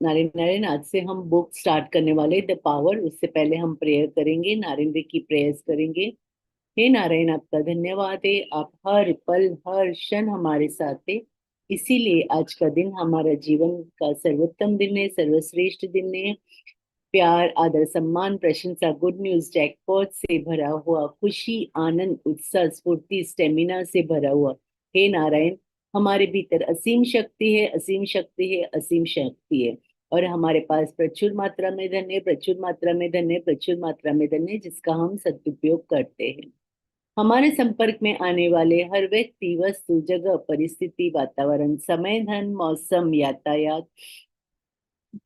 नारायण नारायण। आज से हम बुक स्टार्ट करने वाले द पावर। उससे पहले हम प्रेयर करेंगे, नारेंद्र की प्रेयर्स करेंगे। हे नारायण, आपका धन्यवाद है, आप हर पल हर क्षण हमारे साथ है। इसीलिए आज का दिन हमारा जीवन का सर्वोत्तम दिन है, सर्वश्रेष्ठ दिन है। प्यार, आदर, सम्मान, प्रशंसा, गुड न्यूज, जैकपॉट से भरा हुआ, खुशी, आनंद, उत्साह, स्फूर्ति, स्टेमिना से भरा हुआ। हे नारायण, हमारे भीतर असीम शक्ति है, असीम शक्ति है, असीम शक्ति है। और हमारे पास प्रचुर मात्रा में धन है, प्रचुर मात्रा में धन है, प्रचुर मात्रा में धन है, जिसका हम सदुपयोग करते हैं। हमारे संपर्क में आने वाले हर व्यक्ति, वस्तु, जगह, परिस्थिति, वातावरण, समय, धन, मौसम, यातायात,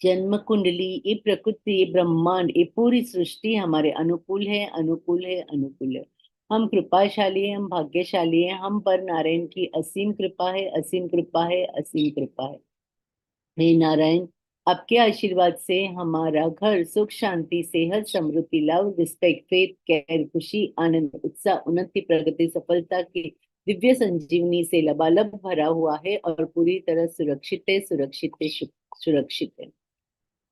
जन्म कुंडली, ये प्रकृति, ये ब्रह्मांड, ये पूरी सृष्टि हमारे अनुकूल है, अनुकूल है, अनुकूल है। हम कृपाशाली हैं, हम भाग्यशाली हैं, हम पर नारायण की असीम कृपा है, असीम कृपा है, असीम कृपा है। हे नारायण, आपके आशीर्वाद से हमारा घर सुख शांति सेहत समृद्धि लव रिस्पेक्ट फेथ केयर खुशी आनंद उत्साह उन्नति प्रगति सफलता की दिव्य संजीवनी से लबालब भरा हुआ है और पूरी तरह सुरक्षित है, सुरक्षित है, सुरक्षित है।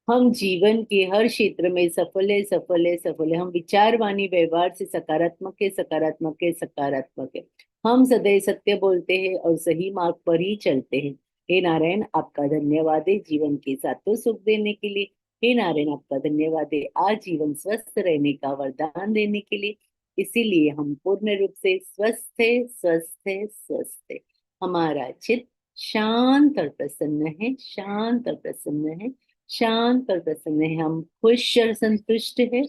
हम जीवन के हर क्षेत्र में सफल है, सफल है, सफल है। हम विचार वाणी व्यवहार से सकारात्मक है, सकारात्मक है, सकारात्मक है। हम सदैव सत्य बोलते हैं और सही मार्ग पर ही चलते हैं। हे नारायण, आपका धन्यवाद है जीवन के साथों सुख देने के लिए। हे नारायण, आपका धन्यवाद है आज जीवन स्वस्थ रहने का वरदान देने के लिए। इसीलिए हम पूर्ण रूप से स्वस्थ है, स्वस्थ है, स्वस्थ है। हमारा चित्त शांत और प्रसन्न है, शांत और प्रसन्न है, शांत और प्रसन्न है। हम खुश और संतुष्ट है,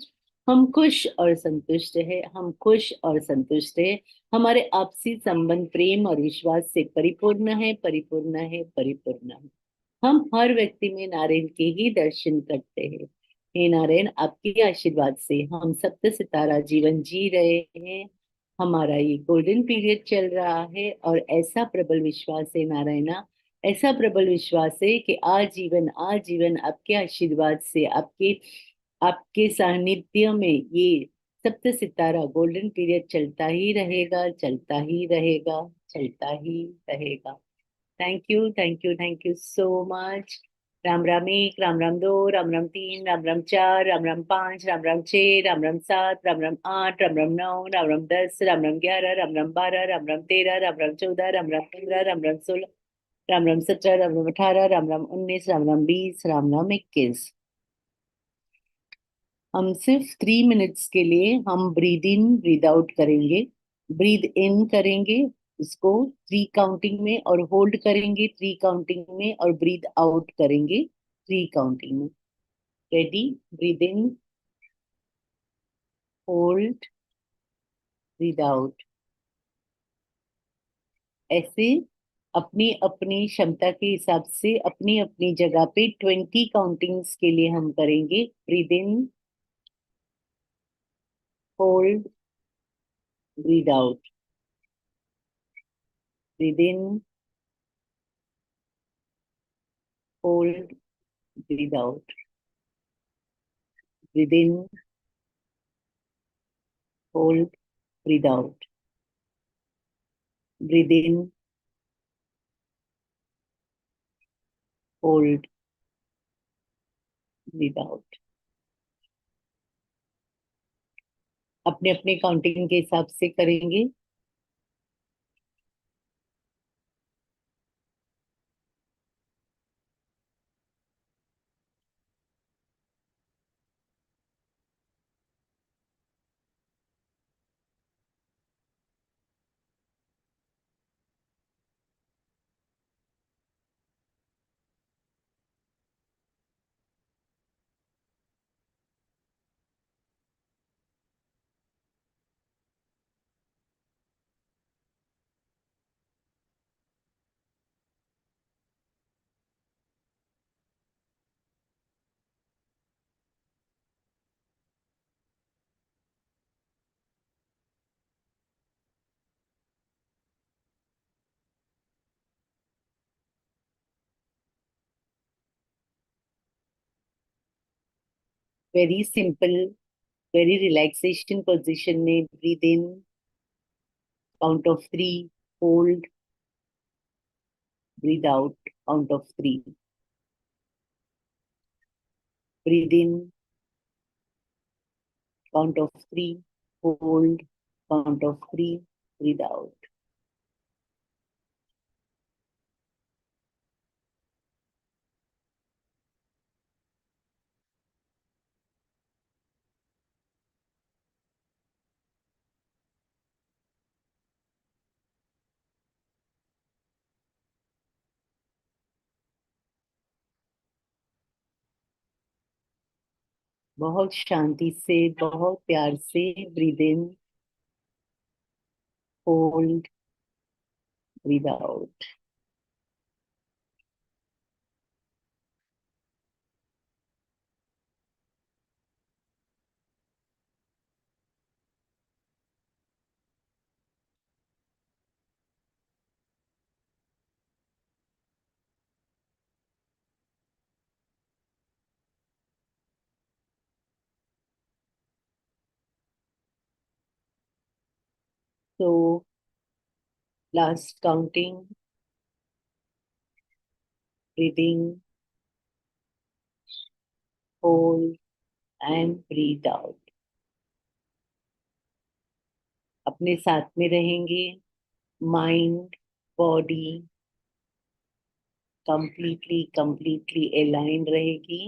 हम खुश और संतुष्ट है, हम खुश और संतुष्ट है। हमारे आपसी संबंध प्रेम और विश्वास से परिपूर्ण है, परिपूर्ण है, परिपूर्ण है। हम हर व्यक्ति में नारायण के ही दर्शन करते हैं। हे नारायण, आपके आशीर्वाद से हम सप्त सितारा जीवन जी रहे हैं। हमारा ये गोल्डन पीरियड चल रहा है और ऐसा प्रबल विश्वास है नारायणा, ऐसा प्रबल विश्वास है कि आजीवन आजीवन आपके आशीर्वाद से, आपके आपके सानिध्य में ये सप्त सितारा गोल्डन पीरियड चलता ही रहेगा, चलता ही रहेगा, चलता ही रहेगा। Thank you, thank you, thank you so much. Ram Ram एक, राम राम दो, राम राम तीन, राम राम चार, राम राम पांच, राम राम छह, राम राम सात, राम राम आठ, राम राम नौ, राम राम 10, राम राम 11, राम राम 12, राम राम 13, राम राम 14, राम राम 15, राम राम 16, राम राम 17, राम राम 18, राम राम 19, राम राम 20, राम राम 21। हम सिर्फ 3 मिनट्स के लिए हम ब्रीद इन ब्रीद आउट करेंगे। ब्रीद इन करेंगे इसको 3 काउंटिंग में और होल्ड करेंगे 3 काउंटिंग में और ब्रीद आउट करेंगे 3 काउंटिंग में। Ready? Breathe in, hold, breathe out. ऐसे अपनी अपनी क्षमता के हिसाब से अपनी अपनी जगह पे 20 काउंटिंग्स के लिए हम करेंगे। Breathe in, hold, breathe out. Breathe in, hold, breathe out. Breathe in, hold, breathe out. Breathe in, hold, breathe out. अपने अपने काउंटिंग के हिसाब से करेंगे। Very simple, very relaxation position में breathe in, count of 3, hold, breathe out, count of 3। Breathe in, count of three, hold, count of three, breathe out. बहुत शांति से, बहुत प्यार से breathe in, hold, breathe out. So last counting, breathing, hold and breathe out. अपने साथ में रहेंगे. Mind, body completely aligned रहेगी.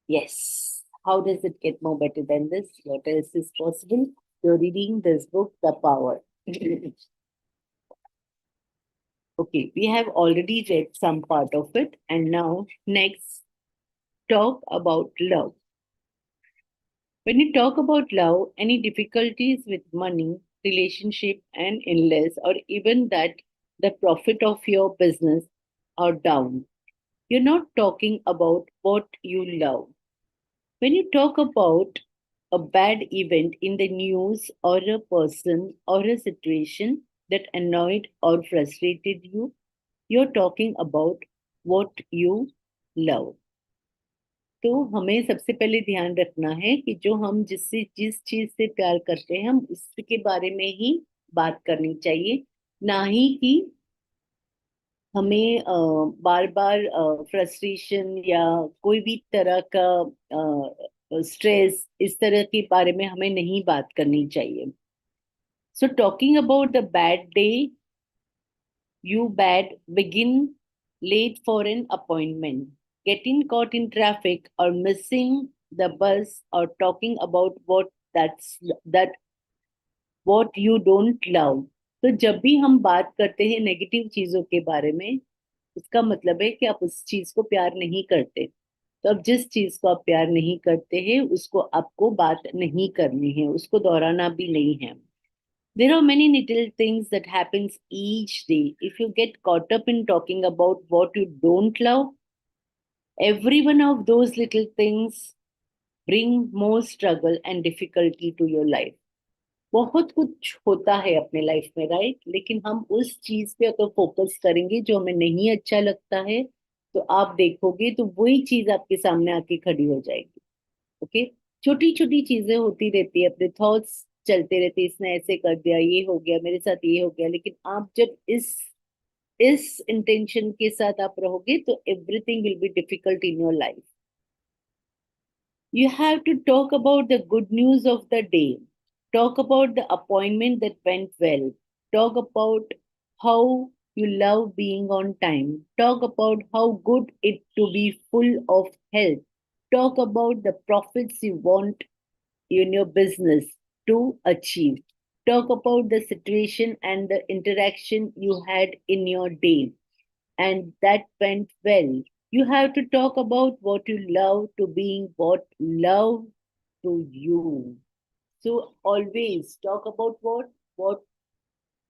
Yes. How does it get more better than this? What else is possible? You're reading this book, The Power. Okay, we have already read some part of it, and now next, talk about love. When you talk about love, any difficulties with money, relationship, and illness, or even that the profit of your business are down, you're not talking about what you love. When you talk about a bad event in the news or a person or a situation that annoyed or frustrated you, you're talking about what you love. तो हमें सबसे पहले ध्यान रखना है कि जो हम जिस चीज से प्यार करते हैं हम उसके बारे में ही बात करनी चाहिए, ना ही कि हमें बार बार फ्रस्ट्रेशन या कोई भी तरह का स्ट्रेस इस तरह के बारे में हमें नहीं बात करनी चाहिए. So talking about the bad day you bad begin late for an appointment, getting caught in traffic or missing the bus or talking about that what you don't love. तो जब भी हम बात करते हैं नेगेटिव चीजों के बारे में, उसका मतलब है कि आप उस चीज को प्यार नहीं करते. तो अब जिस चीज को आप प्यार नहीं करते हैं उसको आपको बात नहीं करनी है, उसको दोहराना भी नहीं है. There are many little things that happens each day. If you get caught up in talking about what you don't love, every one of those little things bring more struggle and difficulty to your life. बहुत कुछ होता है अपने life में, right? लेकिन हम उस चीज पे अगर फोकस करेंगे जो हमें नहीं अच्छा लगता है, तो आप देखोगे तो वही चीज आपके सामने आके खड़ी हो जाएगी. ओके. छोटी छोटी चीजें होती रहती है, अपने थॉट्स चलते रहते हैं, इसने ऐसे कर दिया, ये हो गया मेरे साथ, ये हो गया. लेकिन आप जब इस इंटेंशन के साथ आप रहोगे तो everything will be difficult in your life. You have to talk about the good news of the day. Talk about the appointment that went well. Talk about how you love being on time. Talk about how good it to be full of health. Talk about the profits you want in your business to achieve. Talk about the situation and the interaction you had in your day and that went well. You have to talk about what you love to being what love to you. So always talk about what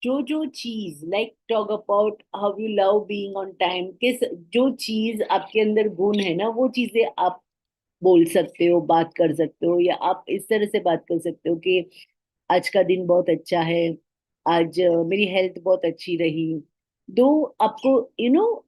जो चीज, like talk about how you love being on time. किस जो चीज आपके अंदर गुण है ना, वो चीजें आप बोल सकते हो, बात कर सकते हो, या आप इस तरह से बात कर सकते हो कि आज का दिन बहुत अच्छा है, आज मेरी हेल्थ बहुत अच्छी रही. दो आपको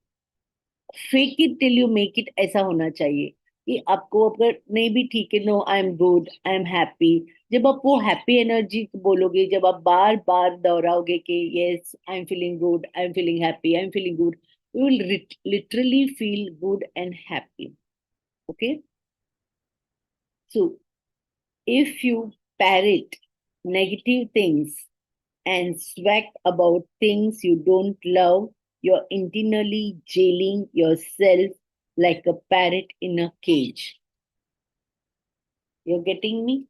fake it till you make it ऐसा होना चाहिए कि आपको अगर नहीं भी ठीक है, no I am good, I am happy. जब आप वो हैप्पी एनर्जी बोलोगे, जब आप बार बार दोहराओगे कि yes I am feeling good, I am feeling happy, I am feeling good, you will literally feel good and happy. Okay, so if you parrot negative things and swag about things you don't love, you're internally jailing yourself like a parrot in a cage. You're getting me?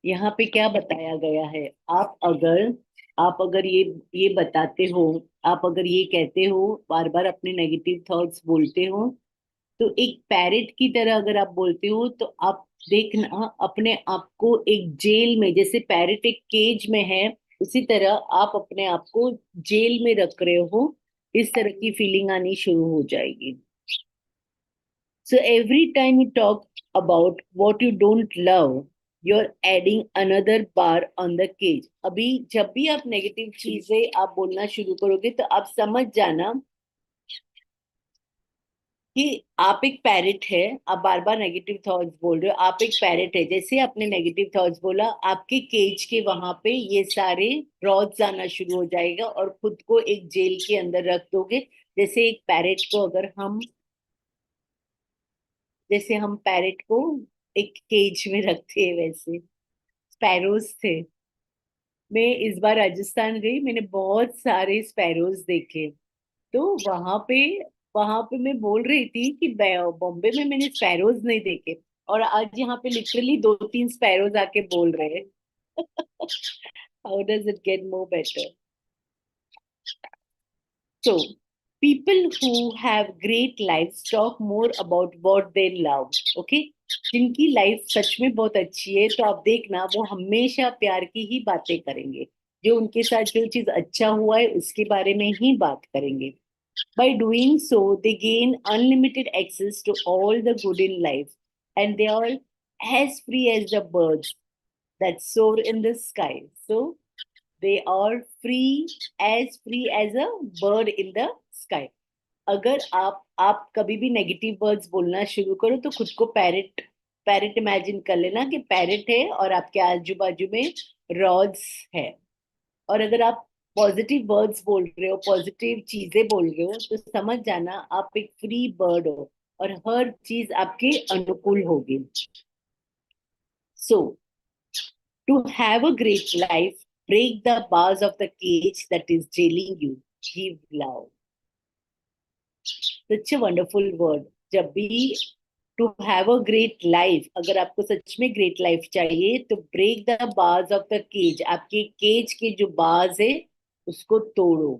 यहाँ पे क्या बताया गया है? आप अगर ये बताते हो, आप अगर ये कहते हो, बार बार अपने नेगेटिव थॉट्स बोलते हो, तो एक पैरेट की तरह अगर आप बोलते हो, तो आप देखना अपने आप को एक जेल में, जैसे पैरेट एक केज में है, उसी तरह आप अपने आप को जेल में रख रहे हो, इस तरह की फीलिंग आनी शुरू हो जाएगी. So every time you talk about what you don't love, you're adding another bar on the cage. अभी जब भी आप नेगेटिव चीजें आप बोलना शुरू करोगे, तो आप समझ जाना कि आप एक पैरेट है. आप बार बार नेगेटिव थॉट्स बोल रहे हो, आप एक पैरेट है. जैसे आपने नेगेटिव थॉट्स बोला, आपके केज के वहां पे ये सारे रॉड्स आना शुरू हो जाएगा और खुद को एक जेल के अंदर रख दोगे. जैसे एक पैरेट को अगर हम जैसे हम पैरेट को एक केज में रखते हैं, वैसे स्पैरोज थे. मैं इस बार राजस्थान गई, मैंने बहुत सारे स्पैरोज देखे. तो वहां पे मैं बोल रही थी कि बॉम्बे में मैंने स्पैरोज नहीं देखे, और आज यहाँ पे लिटरली 2-3 स्पैरोज आके बोल रहे हैं. How does it get more better? So, people who have great lives talk more about what they love. Okay? जिनकी लाइफ सच में बहुत अच्छी है, तो आप देखना वो हमेशा प्यार की ही बातें करेंगे. जो उनके साथ जो चीज अच्छा हुआ है उसके बारे में ही बात करेंगे. By doing so, they gain unlimited access to all the good in life, and they are as free as the birds that soar in the sky. So, they are free as a bird in the sky. अगर आप कभी भी negative words बोलना शुरू करो, तो खुद को पैरेट पैरेट इमेजिन कर लेना कि पैरेट है और आपके आजू बाजू में रॉड्स है. और अगर आप पॉजिटिव वर्ड्स बोल रहे हो, पॉजिटिव चीजें बोल रहे हो, तो समझ जाना आप एक फ्री बर्ड हो और हर चीज आपके अनुकूल होगी. सो to have a great life, break the bars of the cage that is jailing you. Give love. Such a wonderful word. जब भी to have a great life, अगर आपको सच में great life चाहिए, तो break the bars of the cage. आपके cage के जो bars है, उसको तोड़ो.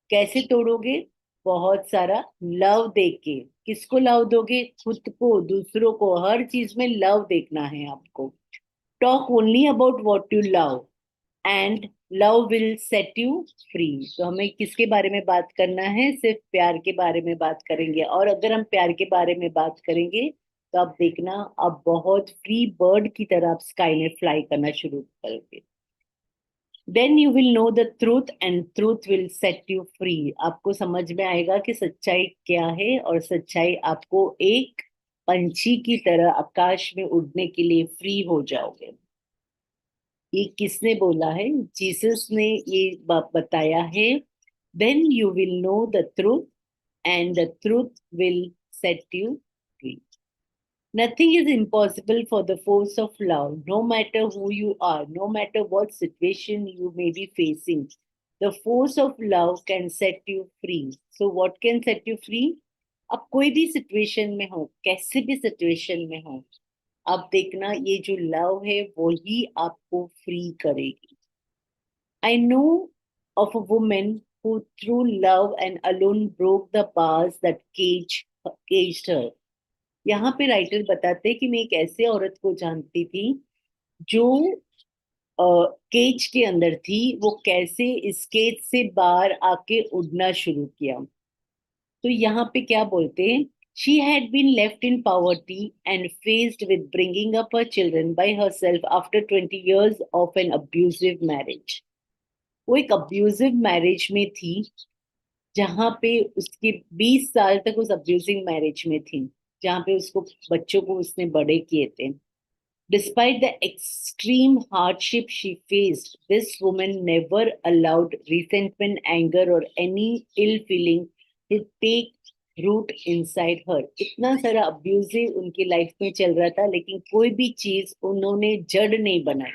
कैसे तोड़ोगे? बहुत सारा लव देके. किसको लव दोगे? खुद को, दूसरों को, हर चीज में लव देखना है आपको. Talk only about what you love and love will set you free. तो हमें किसके बारे में बात करना है? सिर्फ प्यार के बारे में बात करेंगे. और अगर हम प्यार के बारे में बात करेंगे, तो आप देखना आप बहुत फ्री बर्ड की तरह आप स्काई में फ्लाई करना शुरू करोगे. Then you will know the truth and truth will set you free. आपको समझ में आएगा कि सच्चाई क्या है, और सच्चाई आपको एक पंछी की तरह आकाश में उड़ने के लिए फ्री हो जाओगे. ये किसने बोला है? जीसस ने ये बताया है. Then you will know the truth and the truth will set you free. Nothing is impossible for the force of love, no matter who you are, no matter what situation you may be facing. The force of love can set you free. So what can set you free? आप कोई भी situation में हो, कैसे भी situation में हो, आप देखना ये जो लव है वो ही आपको फ्री करेगी. I know of a woman who through love and alone broke the bars that caged her. यहाँ पे राइटर बताते हैं कि मैं एक ऐसे औरत को जानती थी जो केज के अंदर थी. वो कैसे इस केज से बाहर आके उड़ना शुरू किया. तो यहाँ पे क्या बोलते हैं? She had been left in poverty and faced with bringing up her children by herself after 20 years of an abusive marriage. वो एक अब्यूजिव मैरिज में थी, जहां पे उसके 20 साल तक उस अब्यूजिंग मैरिज में थी, जहां पे उसको बच्चों को उसने बड़े किए थे. Despite the extreme hardship she faced, this woman never allowed resentment, anger, or any ill feeling to take root inside her. इतना सारा अब्यूजिव उनकी लाइफ में चल रहा था, लेकिन कोई भी चीज उन्होंने जड़ नहीं बनाई।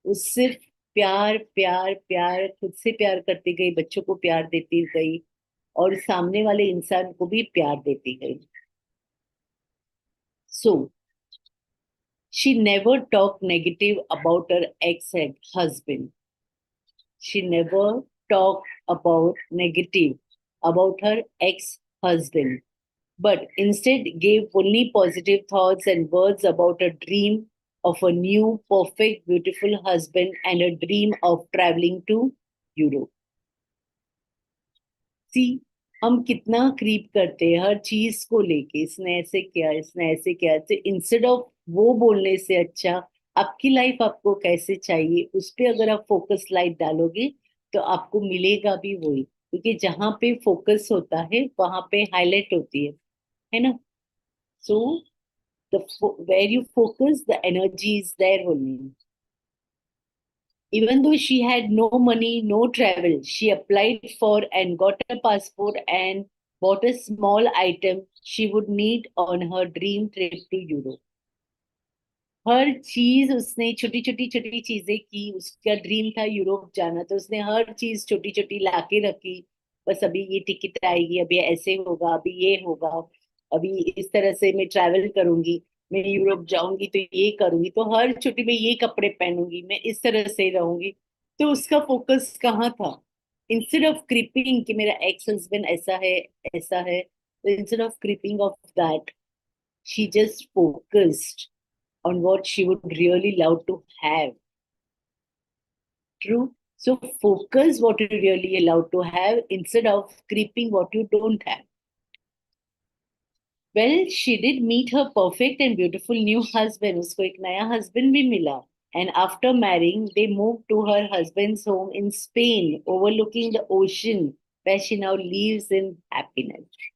वो सिर्फ प्यार प्यार प्यार, खुद से प्यार करती गई, बच्चों को प्यार देती गई, और सामने वाले इंसान को भी प्यार देती गई। So she never talk negative about her ex husband. She never talked about negative about her ex-husband, but instead gave only positive thoughts and words about a dream of a new, perfect, beautiful husband and a dream of traveling to Europe. सी, हम कितना creep करते हैं हर चीज को लेके, इसने ऐसे किया, इसने ऐसे किया। तो इंस्टेड ऑफ वो बोलने से अच्छा, आपकी लाइफ आपको कैसे चाहिए उस पे अगर आप फोकस लाइट डालोगे, तो आपको मिलेगा भी वही। क्योंकि जहाँ पे फोकस होता है वहां पे हाईलाइट होती है ना। So the where you focus the energy is there only. Even though she had no money, no travel, she applied for and got a passport and bought a small item she would need on her dream trip to Europe. हर चीज उसने छोटी छोटी छोटी चीजें की। उसका dream था Europe जाना, तो उसने हर चीज छोटी छोटी लाके रखी। बस अभी ये टिकट आएगी, अभी ऐसे होगा, अभी ये होगा, अभी इस तरह से मैं ट्रैवल करूंगी, मैं यूरोप जाऊंगी तो ये करूंगी, तो हर छुट्टी में ये कपड़े पहनूंगी, मैं इस तरह से रहूंगी। तो उसका फोकस कहाँ था? इंस्टेड ऑफ क्रिपिंग कि मेरा एक्स हस्बैंड ऐसा है, ऐसा है, instead of creeping of that, she just focused on what she would really love to have. True. So focus what you really allowed to have instead of creeping what you don't have. Well, she did meet her perfect and beautiful new husband. उसको एक नया husband भी मिला. And after marrying, they moved to her husband's home in Spain, overlooking the ocean, where she now lives in happiness.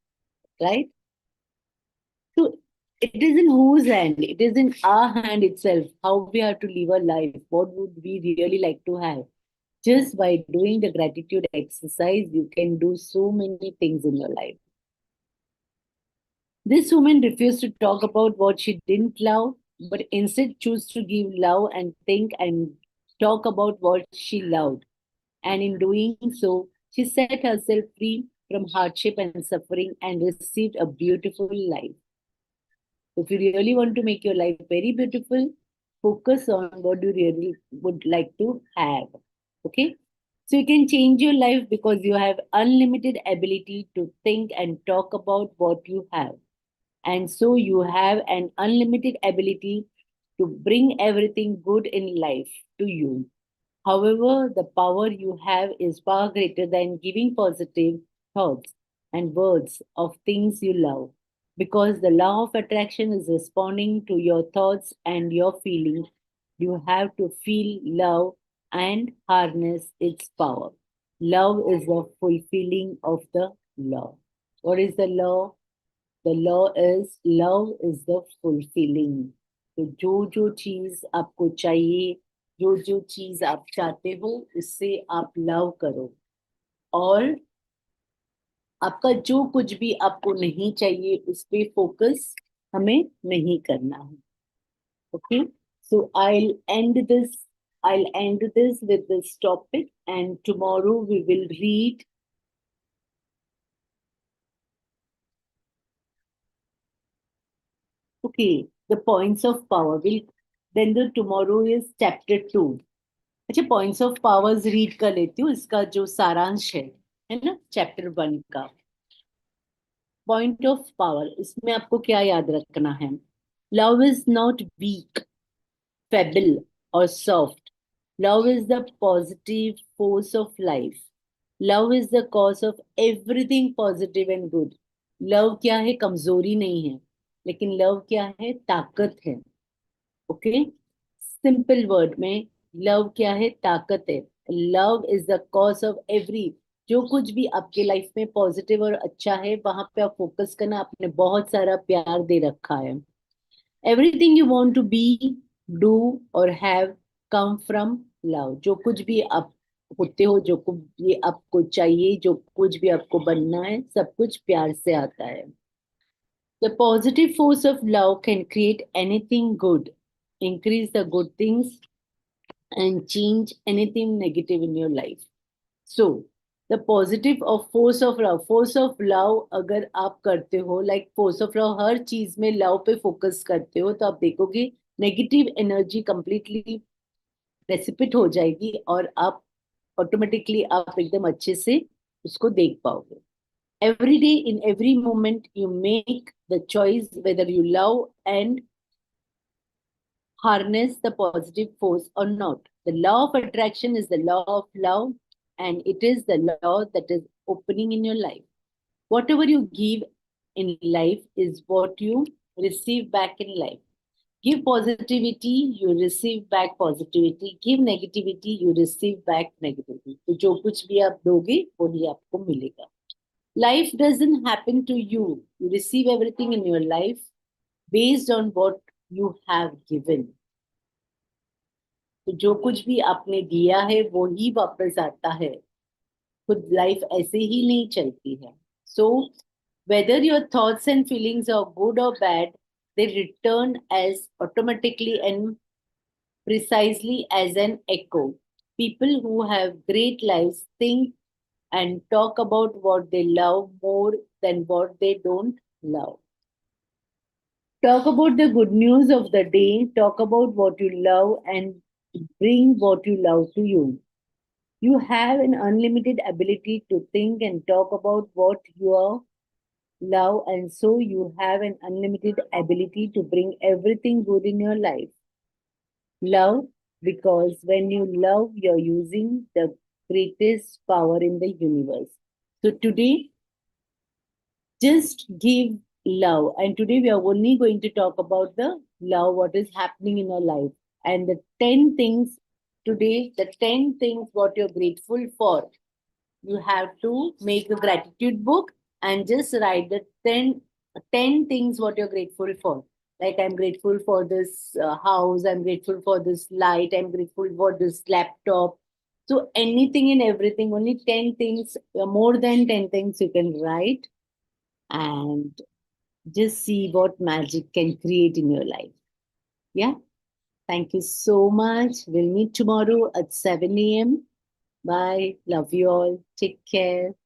Right? So it is in whose hand? It is in our hand itself, how we have to live our life. What would we really like to have? Just by doing the gratitude exercise, you can do so many things in your life. This woman refused to talk about what she didn't love, but instead chose to give love and think and talk about what she loved. And in doing so, she set herself free from hardship and suffering and received a beautiful life. If you really want to make your life very beautiful, focus on what you really would like to have. Okay? So you can change your life because you have unlimited ability to think and talk about what you have. And so you have an unlimited ability to bring everything good in life to you. However, the power you have is far greater than giving positive thoughts and words of things you love, because the law of attraction is responding to your thoughts and your feelings. You have to feel love and harness its power. Love is the fulfilling of the law. What is the law? The law is love is the fulfilling. तो जो जो चीज आपको चाहिए, जो जो चीज आप चाहते हो, उससे आप लव करो। और आपका जो कुछ भी आपको नहीं चाहिए उस पे फोकस हमें नहीं करना है। Okay, so I'll end this with this topic, and tomorrow we will read. Okay, the points of power will, then the tomorrow is chapter 2. अच्छा, पॉइंट्स ऑफ पावर्स रीड कर लेती हूँ, इसका जो सारांश है ना, चैप्टर 1 का। पॉइंट ऑफ पावर, इसमें आपको क्या याद रखना है? Love is not weak, feeble और soft. Love is the positive force of life. Love is the cause of everything positive and good. Love क्या है? कमजोरी नहीं है, लेकिन लव क्या है? ताकत है। ओके, सिंपल वर्ड में लव क्या है? ताकत है। Love is the cause of every, जो कुछ भी आपके लाइफ में पॉजिटिव और अच्छा है वहां पे आप फोकस करना। आपने बहुत सारा प्यार दे रखा है। Everything you want to be, do or have come from love. जो कुछ भी आप होते हो, जो कुछ ये आपको चाहिए, जो कुछ भी आपको बनना है, सब कुछ प्यार से आता है. The positive force of love can create anything good, increase the good things, and change anything negative in your life. So, the positive of force of love अगर आप करते हो, like force of love, हर चीज में love पे focus करते हो, तो आप देखोगे नेगेटिव एनर्जी कंप्लीटली रेसिपिट हो जाएगी, और आप ऑटोमेटिकली आप एकदम अच्छे से उसको देख पाओगे. Every day, in every moment, you make the choice whether you love and harness the positive force or not. The law of attraction is the law of love, and it is the law that is opening in your life. Whatever you give in life is what you receive back in life. Give positivity, you receive back positivity. Give negativity, you receive back negativity. तो जो कुछ भी आप दोगे वही आपको मिलेगा. Life doesn't happen to you. You receive everything in your life based on what you have given. तो जो कुछ भी आपने दिया है वो ही वापस आता है. खुद लाइफ ऐसे ही नहीं चलती है. So whether your thoughts and feelings are good or bad, they return as automatically and precisely as an echo. People who have great lives think and talk about what they love more than what they don't love. Talk about the good news of the day, talk about what you love, and bring what you love to you. You have an unlimited ability to think and talk about what you love, and so you have an unlimited ability to bring everything good in your life. Love, because when you love, you're using the greatest power in the universe. So today, just give love. And today, we are only going to talk about the love, what is happening in your life, and the 10 things today, the 10 things what you're grateful for. You have to make a gratitude book and just write the 10 things what you're grateful for. Like, I'm grateful for this house, I'm grateful for this light, I'm grateful for this laptop. So anything and everything, only 10 things, more than 10 things you can write, and just see what magic can create in your life. Yeah. Thank you so much. We'll meet tomorrow at 7 a.m. Bye. Love you all. Take care.